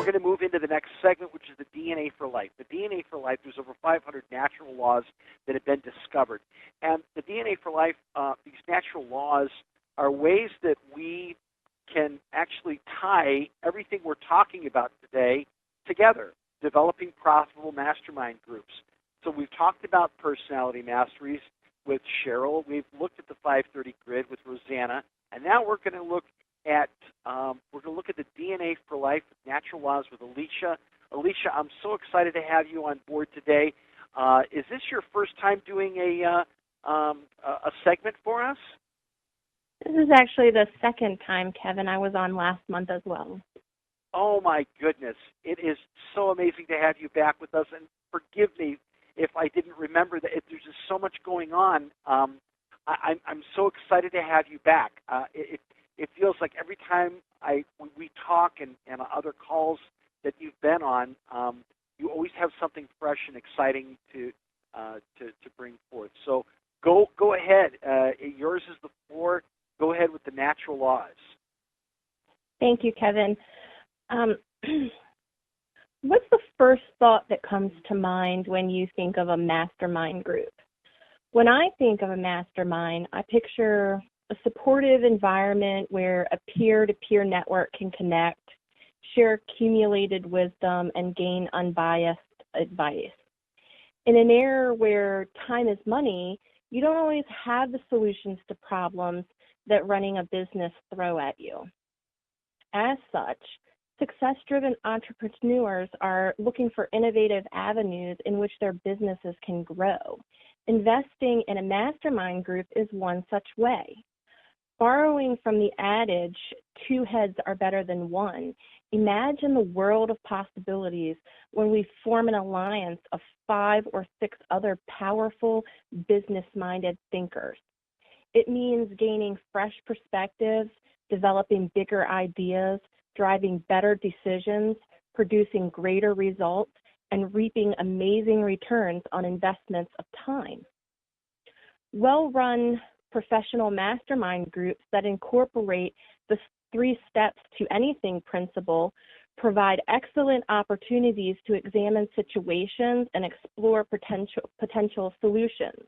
going to move into the next segment, which is the DNA for Life. The DNA for Life, there's over 500 natural laws that have been discovered. And the DNA for Life, these natural laws are ways that we can actually tie everything we're talking about today together, developing profitable mastermind groups. So we've talked about personality masteries with Cheryl. We've looked at the 530 grid with Rosanna, and now we're going to look at the DNA for Life with natural laws with Alicia. Alicia, I'm so excited to have you on board today. Is this your first time doing a segment for us? This is actually the second time, Kevin. I was on last month as well. Oh, my goodness. It is so amazing to have you back with us. And forgive me if I didn't remember that there's just so much going on. I'm so excited to have you back. It feels like every time we talk and other calls that you've been on, you always have something fresh and exciting to bring forth. So go ahead. Yours is the floor. Go ahead with the natural laws. Thank you, Kevin. What's the first thought that comes to mind when you think of a mastermind group? When I think of a mastermind, I picture a supportive environment where a peer-to-peer network can connect, share accumulated wisdom, and gain unbiased advice. In an era where time is money, you don't always have the solutions to problems that running a business throw at you. As such, success-driven entrepreneurs are looking for innovative avenues in which their businesses can grow. Investing in a mastermind group is one such way. Borrowing from the adage, 2 heads are better than 1, imagine the world of possibilities when we form an alliance of 5 or 6 other powerful, business-minded thinkers. It means gaining fresh perspectives, developing bigger ideas, driving better decisions, producing greater results, and reaping amazing returns on investments of time. Well-run professional mastermind groups that incorporate the 3 steps to anything principle provide excellent opportunities to examine situations and explore potential solutions.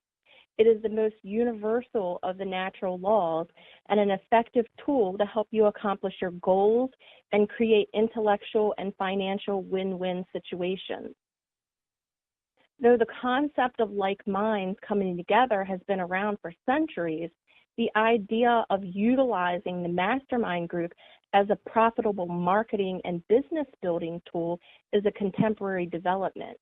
It is the most universal of the natural laws and an effective tool to help you accomplish your goals and create intellectual and financial win-win situations. Though the concept of like minds coming together has been around for centuries, the idea of utilizing the mastermind group as a profitable marketing and business building tool is a contemporary development.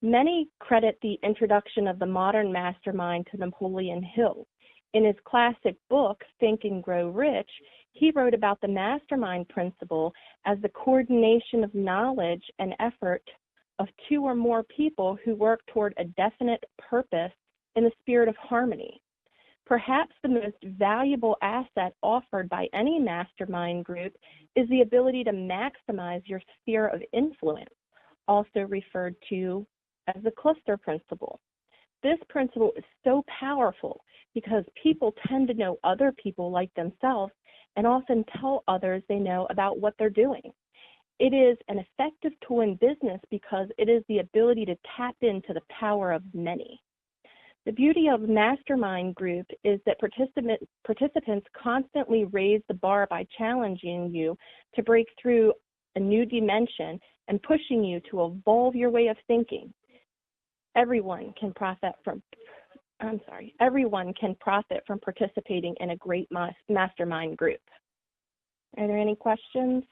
Many credit the introduction of the modern mastermind to Napoleon Hill. In his classic book, Think and Grow Rich, he wrote about the mastermind principle as the coordination of knowledge and effort of 2 or more people who work toward a definite purpose in the spirit of harmony. Perhaps the most valuable asset offered by any mastermind group is the ability to maximize your sphere of influence, also referred to as the cluster principle. This principle is so powerful because people tend to know other people like themselves and often tell others they know about what they're doing. It is an effective tool in business because it is the ability to tap into the power of many. The beauty of mastermind group is that participants constantly raise the bar by challenging you to break through a new dimension and pushing you to evolve your way of thinking. Everyone can profit from participating in a great mastermind group. Are there any questions?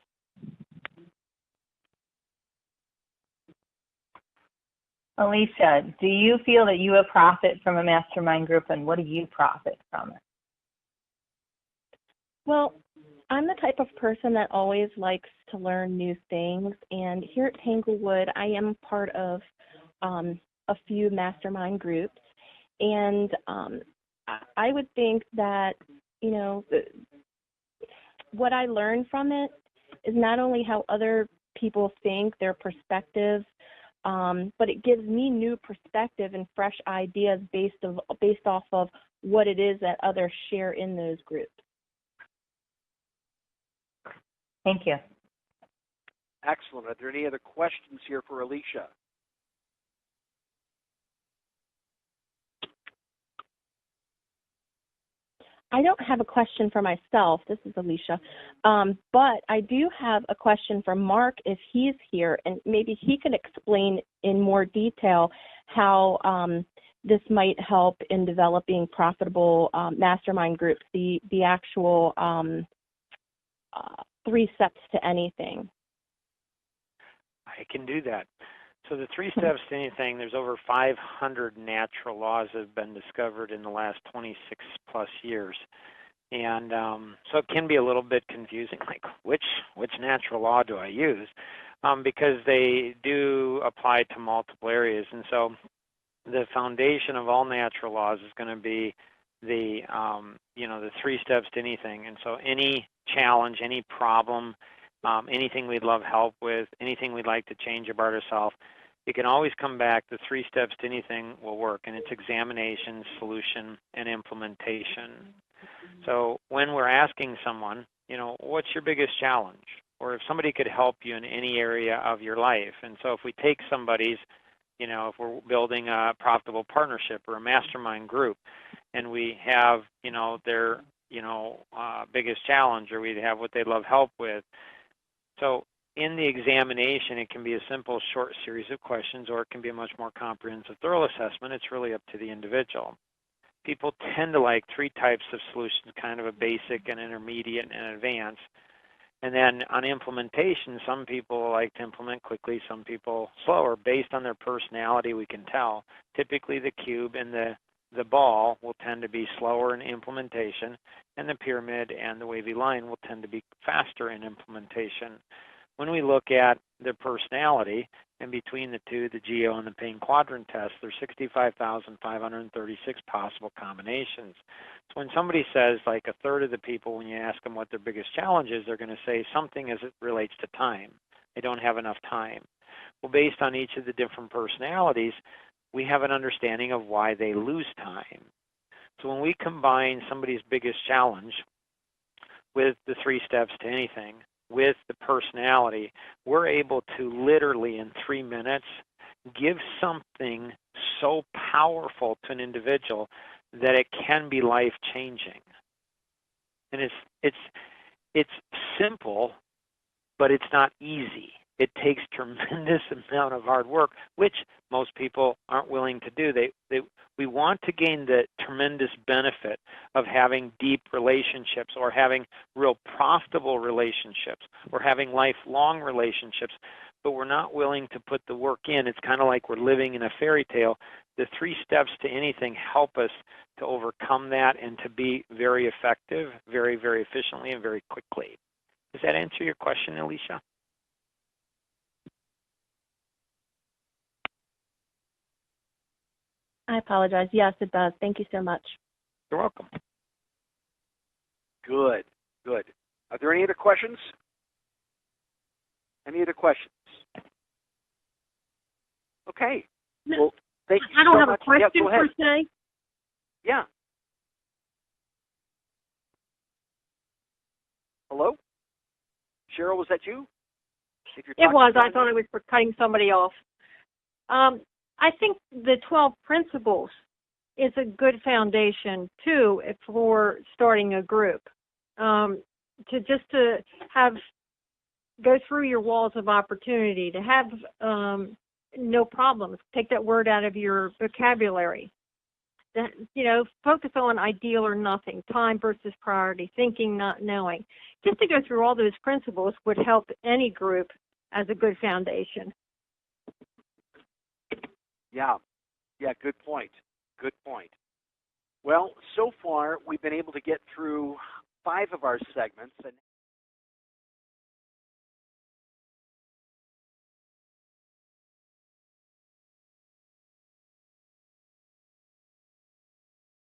Alicia, do you feel that you profit from a mastermind group, and what do you profit from it? Well, I'm the type of person that always likes to learn new things, and here at Tanglewood, I am part of a few mastermind groups, and I would think that, what I learn from it is not only how other people think, their perspectives, but it gives me new perspective and fresh ideas based off of what it is that others share in those groups. Thank you. Excellent. Are there any other questions here for Alicia? I don't have a question for myself. This is Alicia. But I do have a question for Mark if he's here, and maybe he could explain in more detail how this might help in developing profitable mastermind groups, the actual 3 steps to anything. I can do that. So the 3 steps to anything, there's over 500 natural laws that have been discovered in the last 26 plus years. And so it can be a little bit confusing, like which natural law do I use? Because they do apply to multiple areas. And so the foundation of all natural laws is going to be the, the 3 steps to anything. And so any challenge, any problem, anything we'd love help with, anything we'd like to change about ourselves, you can always come back. The 3 steps to anything will work, and it's examination, solution, and implementation. So when we're asking someone, what's your biggest challenge? Or if somebody could help you in any area of your life. And so if we take somebody's, if we're building a profitable partnership or a mastermind group, and we have, their, biggest challenge, or we have what they'd love help with. So in the examination, it can be a simple, short series of questions, or it can be a much more comprehensive, thorough assessment. It's really up to the individual. People tend to like 3 types of solutions, kind of a basic, an intermediate, and an advanced. And then on implementation, some people like to implement quickly, some people slower. Based on their personality, we can tell. Typically, the cube and the ball will tend to be slower in implementation, and the pyramid and the wavy line will tend to be faster in implementation. When we look at their personality, and between the 2, the GEO and the Pain Quadrant test, there's 65,536 possible combinations. So when somebody says, like a third of the people, when you ask them what their biggest challenge is, they're going to say something as it relates to time. They don't have enough time. Well, based on each of the different personalities, we have an understanding of why they lose time. So when we combine somebody's biggest challenge with the 3 steps to anything, with the personality, we're able to literally in 3 minutes give something so powerful to an individual that it can be life-changing. And it's simple, but it's not easy. It takes tremendous amount of hard work, which most people aren't willing to do. We want to gain the tremendous benefit of having deep relationships, or having real profitable relationships, or having lifelong relationships, but we're not willing to put the work in. It's kind of like we're living in a fairy tale. The 3 steps to anything help us to overcome that and to be very effective, very, very efficiently, and very quickly. Does that answer your question, Alicia? I apologize. Yes, it does. Thank you so much. You're welcome. Good, good. Are there any other questions? Any other questions? Okay. Well, thank you I don't so have much. a question Yeah, go ahead. per se. Yeah. Hello? Cheryl, was that you? If you're It talking was. to I someone thought it was for cutting somebody off. I think the 12 principles is a good foundation, too, for starting a group. To have go through your walls of opportunity, to have no problems. Take that word out of your vocabulary. That, focus on ideal or nothing, time versus priority, thinking, not knowing. Just to go through all those principles would help any group as a good foundation. Yeah, good point. Good point. Well, so far we've been able to get through 5 of our segments, and